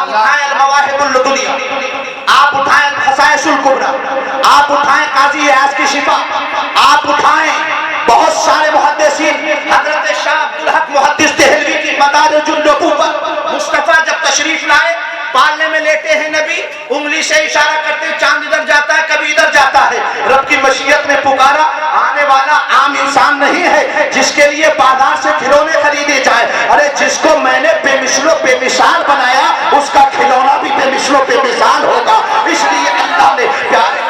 آپ اٹھائیں المواہب اللدنیہ، آپ اٹھائیں الخصائص الکبریٰ، آپ اٹھائیں قاضی اعاز کی شفا، آپ اٹھائیں بہت سارے محدثین، حضرت شاہ عبدالحق محدث دہلوی کی مدارج النبوہ، مصطفیٰ جب تشریف لائے پالنے میں لیٹے ہیں نبی، انگلی سے اشارہ کرتے چاند ادھر جاتا ہے کبھی ادھر جاتا ہے، رب کی مشیت میں پکارا، آنے والا عام انسان نہیں ہے جس کے لیے بازار سے کھلونے خریدے جائے، ارے جس کو میں نے بے مثل و بے مثال بنایا اس کا کھلونا بھی بے مثل و بے مثال ہوگا، اس لیے اللہ نے پیارے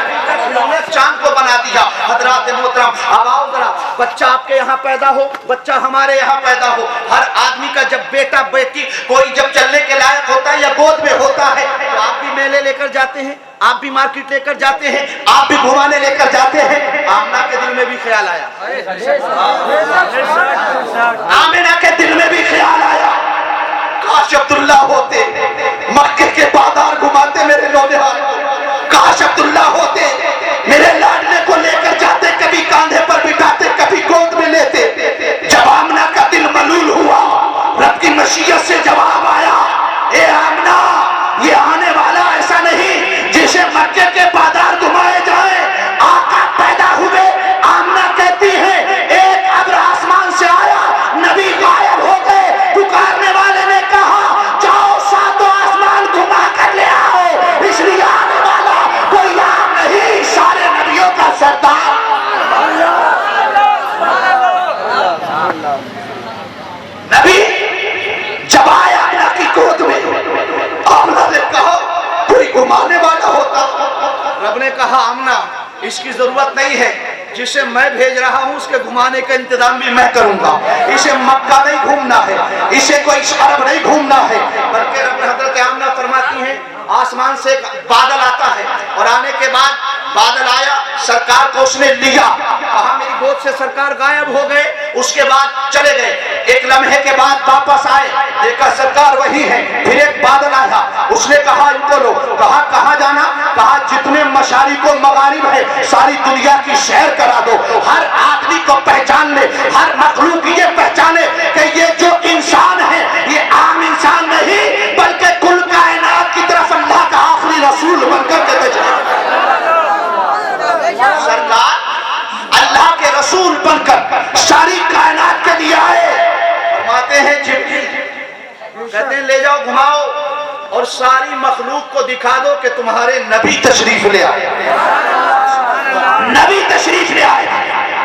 چاند کو بنا دیا۔ حضرات محترم اب آؤ ذرا، بچہ آپ کے یہاں پیدا ہو، بچہ ہمارے یہاں پیدا ہو، ہر آدمی کا جب بیٹا بیٹی کوئی جب چلنے کے لائق ہوتا ہے یا گود میں ہوتا ہے تو آپ بھی میلے لے کر جاتے ہیں، آپ بھی مارکیٹ لے کر جاتے ہیں، آپ بھی گھمانے لے کر جاتے ہیں۔ آمنہ کے دل میں بھی خیال آیا، آمنہ کے دل میں بھی خیال آیا، کاش عبداللہ ہوتے مکے کے بازار گھماتے میرے نونہال کو، کاش عبداللہ ہوتے میرے لاڈلے کو لے کر جاتے، کبھی کاندھے پر بٹھاتے کبھی گود میں لیتے۔ جب آمنہ کا دل ملول ہوا، رب کی مشیت سے جواب آیا، اے آمنہ یہ آنے والا ایسا نہیں جسے مکے کے بازار گھمائے جائیں، آقا پیدا ہوئے۔ آمنہ کہتی ہے ایک ابر آسمان سے آیا، نبی غائب ہو گئے، پکارنے والے نے کہا جاؤ ساتوں آسمان گھما کر لے آؤ، اس لیے آنے والا کوئی عام نہیں، سارے نبیوں کا سردار۔ نبی جب آیا آمنہ کی گود میں، آمنہ نے کہا کوئی گھمانے والا ہوتا، رب نے کہا آمنہ اس کی ضرورت نہیں ہے، جسے میں بھیج رہا ہوں اس کے گھمانے کا انتظام بھی میں کروں گا، اسے مکہ نہیں گھومنا ہے، اسے کوئی عرب نہیں گھومنا ہے، بلکہ رب حضرت آمنہ فرماتی ہیں آسمان سے بادل آتا ہے اور آنے کے بعد بادل آیا، سرکار کو اس نے لیا، کہا میری گود سے سرکار غائب ہو گئے، اس کے بعد چلے گئے، ایک لمحے کے بعد واپس آئے، دیکھا سرکار وہی ہے، پھر ایک بادل آیا، اس نے کہا ان کو لو، کہا کہاں جانا، کہا جتنے مشارق و مغارب ہے ساری دنیا کی سیر کرا دو، ہر آدمی کو پہچان لے، ہر مخلوق یہ پہچانے کہ یہ جو انسان ہے یہ عام انسان نہیں بلکہ کل کائنات کی طرف اللہ کا آخری رسول بن کر کے بھیجا۔ سرکار اللہ کے رسول بن کر ساری کائنات کے لیے آئے، فرماتے ہیں جبریل، کہتے ہیں لے جاؤ گھماؤ اور ساری مخلوق کو دکھا دو کہ تمہارے نبی تشریف لے آئے، نبی تشریف لے آئے۔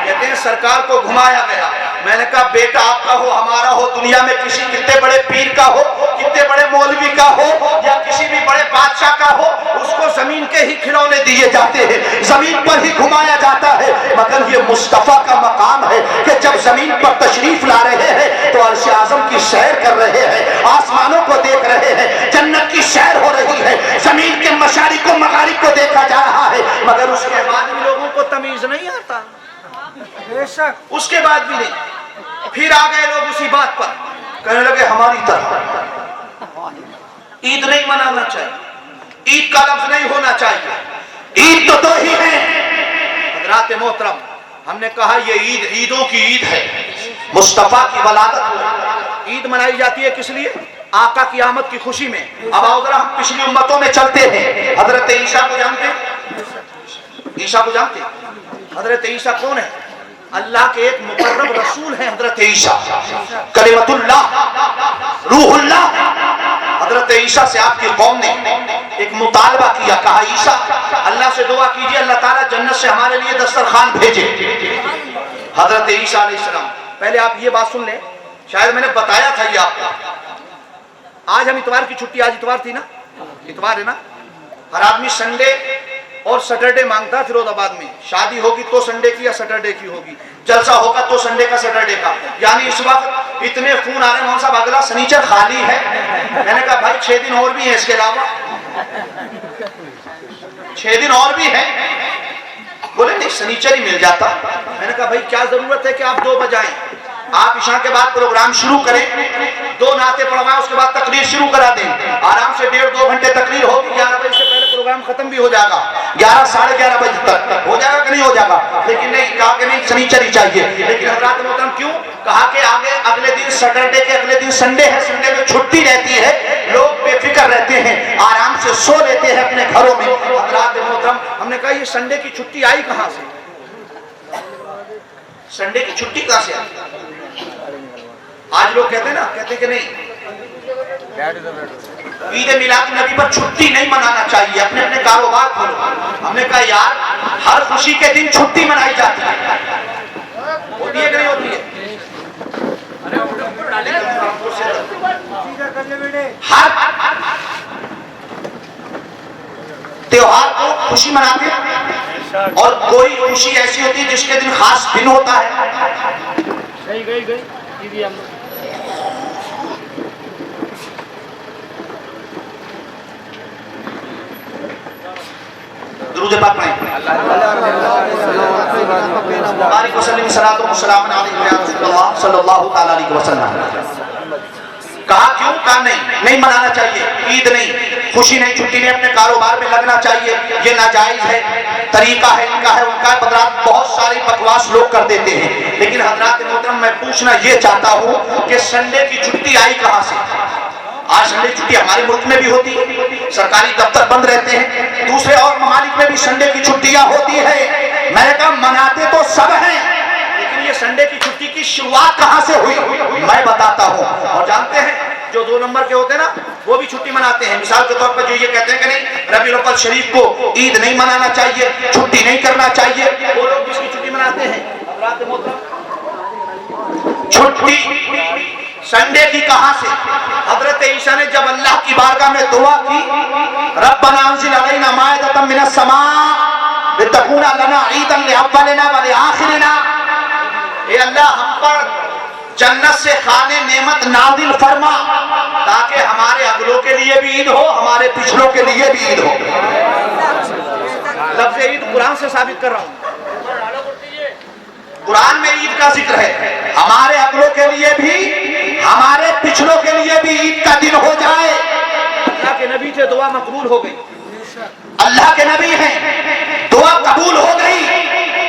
کہتے ہیں سرکار کو گھمایا گیا، میں نے کہا بیٹا آپ کا ہو ہمارا ہو، دنیا میں کسی کتنے بڑے پیر کا ہو، کتنے بڑے مولوی کا ہو یا کسی بھی بڑے بادشاہ کا ہو، اس کو زمین کے ہی کھلونے دیے جاتے ہیں، زمین پر ہی گھمایا جاتا ہے، مگر یہ مصطفیٰ کا مقام ہے کہ جب زمین پر تشریف لا رہے ہیں تو عرش اعظم کی سیر کر رہے ہیں، آسمانوں کو دیکھ رہے ہیں، جنت کی سیر ہو رہی ہے، زمین کے مشارق و مغارب کو دیکھا جا رہا ہے، مگر اس کے بعد بھی لوگوں کو تمیز نہیں آتا، اس کے بعد بھی نہیں۔ پھر آ گئے لوگ اسی بات پر، کہنے لگے ہماری طرح عید نہیں منانا چاہیے، عید کا لفظ نہیں ہونا چاہیے، عید تو دو ہی ہیں۔ حضرات محترم ہم نے کہا یہ عید عیدوں کی عید ہے، مصطفیٰ کی ولادت ہوئی، عید منائی جاتی ہے کس لیے؟ آقا کی آمد کی خوشی میں۔ اب آؤ ذرا ہم پچھلی امتوں میں چلتے ہیں، حضرت عیسیٰ کو جانتے ہیں؟ عیسیٰ کو جانتے ہیں؟ حضرت عیسیٰ کون ہے؟ اللہ کے ایک مقرب رسول ہیں حضرت عیسیٰ، کلمت اللہ، روح اللہ۔ حضرت عیسیٰ سے آپ کی قوم نے ایک مطالبہ کیا، کہا عیسیٰ اللہ سے دعا کیجئے اللہ تعالیٰ جنت سے ہمارے لیے دسترخوان بھیجے۔ حضرت عیسیٰ علیہ السلام، پہلے آپ یہ بات سن لیں، شاید میں نے بتایا تھا یہ آپ کو، آج ہم اتوار کی چھٹی، آج اتوار تھی نا، اتوار ہے نا، ہر آدمی سنڈے اور سیٹرڈے مانگتا ہے فیروز آباد میں، شادی ہوگی تو سنڈے کی یا سیٹرڈے کی ہوگی، جلسہ ہوگا تو سنڈے کا سیٹرڈے کا، یعنی اس وقت اتنے فون آ رہے ہیں، مولوی صاحب اگلا سنیچر خالی ہے، میں نے کہا بھائی 6 دن اور بھی ہیں اس کے علاوہ، 6 دن اور بھی ہیں، بولے نہیں سنیچر ہی مل جاتا، میں نے کہا بھائی کیا ضرورت ہے کہ آپ 2 بجائیں، آپ عشاء کے بعد پروگرام شروع کریں، 2 نعتیں پڑھوائیں، اس کے بعد تقریر شروع کرا دیں، آرام سے 1.5-2 گھنٹے تقریر ہوگی، 11 بجے سے پہلے پروگرام ختم بھی ہو جائے گا، 11-11:30 بجے تک ہو جائے گا کہ نہیں ہو جائے گا، لیکن نہیں، کہا کہ نہیں سنیچر ہی چاہیے۔ لیکن حضرات محترم کیوں؟ کہا کہ آگے اگلے دن سیٹرڈے کے اگلے دن سنڈے ہے، سنڈے میں چھٹی رہتی ہے، لوگ بے فکر رہتے سے سو لیتے ہیں اپنے گھروں میں. حضرات محترم ہم نے کہا یہ سنڈے کی چھٹی آئی کہاں سے؟ سنڈے کی چھٹی کہاں سے آئی؟ آج لوگ کہتے ہیں نا، کہتے کہ نہیں عید میلاد النبی پر چھٹی نہیں منانا چاہیے، اپنے اپنے کاروبار کھولو. ہم نے کہا یار ہر خوشی کے دن چھٹی منائی جاتی ہے، ہوتی ہے کہ نہیں ہوتی ہے؟ ہر تیوہار کو خوشی مناتے ہیں، اور کوئی خوشی ایسی ہوتی ہے جس کے دن خاص دن ہوتا ہے. درود پاک پڑھیں. بارک وسلم صلاۃ و سلام علیہ یا رسول اللہ صلی اللہ تعالی علیہ وسلم. کہا کیوں؟ کہا نہیں منانا چاہیے، عید نہیں، خوشی نہیں، چھٹی نہیں، اپنے کاروبار میں لگنا چاہیے. یہ ناجائز ہے، طریقہ ہے ان کا ہے ان کا. حضرات بہت ساری بکواس لوگ کر دیتے ہیں، لیکن حضرات محترم میں پوچھنا یہ چاہتا ہوں کہ سنڈے کی چھٹی آئی کہاں سے؟ آج سنڈے کی چھٹی ہمارے ملک میں بھی ہوتی ہے، سرکاری دفتر بند رہتے ہیں، دوسرے اور ممالک میں بھی سنڈے کی چھٹیاں ہوتی ہے. میں نے کہا مناتے تو سب ہیں، لیکن یہ سنڈے کی چھٹی کی شروعات کہاں سے ہوئی میں بتاتا ہوں. اور جانتے ہیں جو 2 نمبر کے ہوتے ہیں نا وہ بھی چھٹی مناتے ہیں. مثال کے طور پر جو یہ کہتے ہیں کہ نہیں ربیع الاول شریف کو عید نہیں منانا چاہیے، چھٹی نہیں کرنا چاہیے، وہ لوگ اس کی چھٹی مناتے ہیں. حضرات محترم چھٹی سنڈے کی کہاں سے؟ حضرت عیسیٰ نے جب اللہ کی بارگاہ میں دعا کی ربنا انزل علینا مائدۃ من السماء لتکون لنا عیدا لاولنا ولآخرنا، اے اللہ ہم پر جنت سے کھانے نعمت نازل فرما تاکہ ہمارے اگلوں کے لیے بھی عید ہو، ہمارے پچھلوں کے لیے بھی عید ہو. لفظ عید قرآن سے ثابت کر رہا ہوں، قرآن میں عید کا ذکر ہے. ہمارے اگلوں کے لیے بھی ہمارے پچھلوں کے لیے بھی عید کا دن ہو جائے. اللہ کے نبی سے دعا مقبول ہو گئی، اللہ کے نبی ہیں، دعا قبول ہو گئی.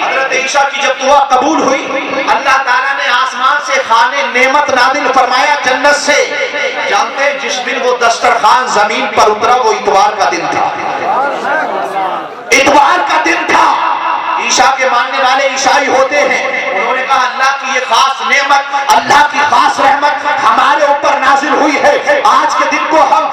حضرت عیسیٰ کی جب دعا قبول ہوئی اللہ تعالیٰ نے آسمان سے کھانے نعمت نازل فرمایا جنت سے. جانتے ہیں جس دن وہ دسترخوان زمین پر اترا وہ اتوار کا دن تھا، اتوار کا دن تھا. عیسیٰ کے ماننے والے عیسائی ہوتے ہیں، انہوں نے کہا اللہ کی یہ خاص نعمت، اللہ کی خاص رحمت ہمارے اوپر نازل ہوئی ہے، آج کے دن کو ہم